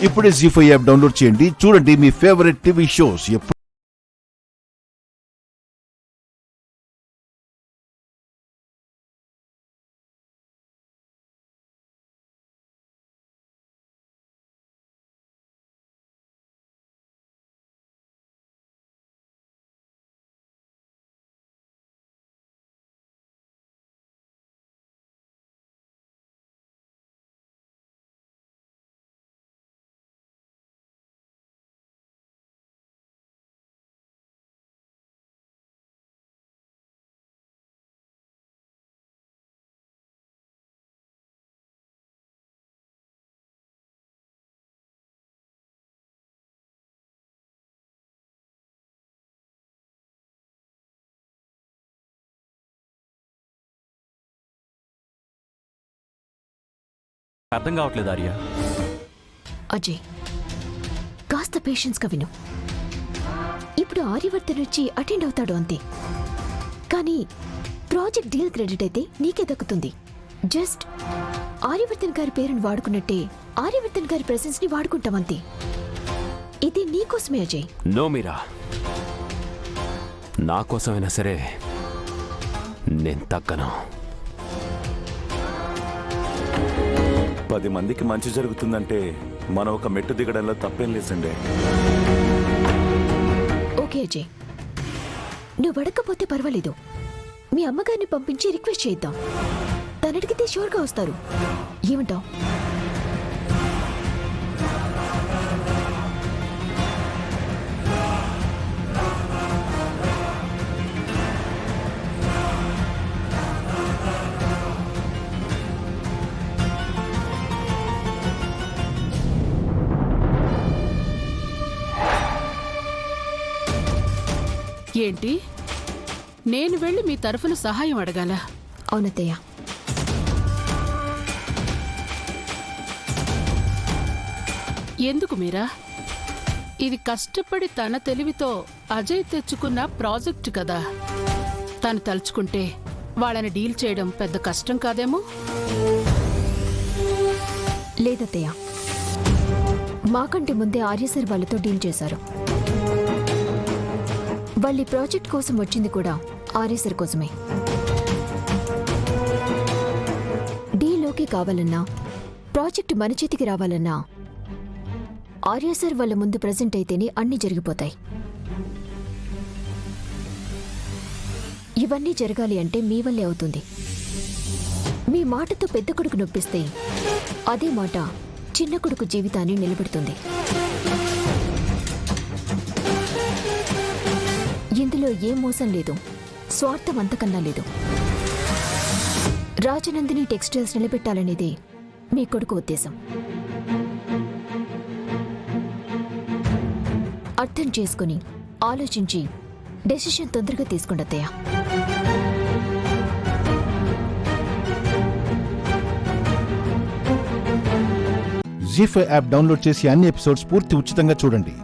ఇప్పుడే జీ5 app download చేయండి, చూడండి మీ ఫేవరెట్ టీవీ షోస్. అర్థం కావట్లేదు ఆర్య. అజయ్, కాస్త పేషెన్స్గా విను. ఇప్పుడు ఆర్యవర్ధన్ వచ్చి అటెండ్ అవుతాడు అంతే, కానీ ప్రాజెక్ట్ డీల్ క్రెడిట్ అయితే నీకే దక్కుతుంది. జస్ట్ ఆర్యవర్ధన్ గారి పేరుని వాడుకున్నట్టే ఆర్యవర్ధన్ గారి ప్రెసెన్స్ ని వాడుకుంటామంతే. ఇది నీకోసమే అజయ్. నో మీరా, నా కోసమైనా సరే నేను తగ్గను. 10 మందికి మంచి జరుగుతుందంటే మనం ఒక మెట్టు దిగడంలో తప్పేం లేదండి. ఓకే అజయ్, నువ్వు అడగకపోతే పర్వాలేదు. మీ అమ్మగారిని పంపించి రిక్వెస్ట్ చేద్దాం. తనడిగితే షూర్గా వస్తారు. ఏమంటావు? ఏంటి, నేను వెళ్ళి మీ తరఫున సహాయం అడగాల? అవునత్తయ్య. ఎందుకు మీరా? ఇది కష్టపడి తన తెలివితో అజయ్ తెచ్చుకున్న ప్రాజెక్ట్ కదా. తను తలుచుకుంటే వాళ్ళని డీల్ చేయడం పెద్ద కష్టం కాదేమో. లేదత్తయ్య, మాకంటే ముందే ఆర్య సార్ వాళ్ళతో డీల్ చేశారు. వాళ్ళ ప్రాజెక్ట్ కోసం వచ్చింది కూడా ఆర్య సార్ కోసమే. డీలోకి కావాలన్నా, ప్రాజెక్ట్ మన చేతికి రావాలన్నా ఆర్య సార్ వాళ్ళ ముందు ప్రెజెంట్ అయితేనే అన్నీ జరిగిపోతాయి. ఇవన్నీ జరగాలి అంటే మీ వల్లే అవుతుంది. మీ మాటతో పెద్ద కొడుకు నొప్పిస్తే అదే మాట చిన్న కొడుకు జీవితాన్ని నిలబెడుతుంది. ఇందులో ఏం మోసం లేదు, స్వార్థం అంతకన్నా లేదు. రాజనందిని టెక్స్టైల్స్ నిలబెట్టాలనేది మీ కొడుకు ఉద్దేశం. అర్థం చేసుకుని ఆలోచించి డెసిషన్ తొందరగా తీసుకోండి అత్తయ్య. జీ5 యాప్ డౌన్లోడ్ చేసి అన్ని ఎపిసోడ్స్ పూర్తి ఉచితంగా చూడండి.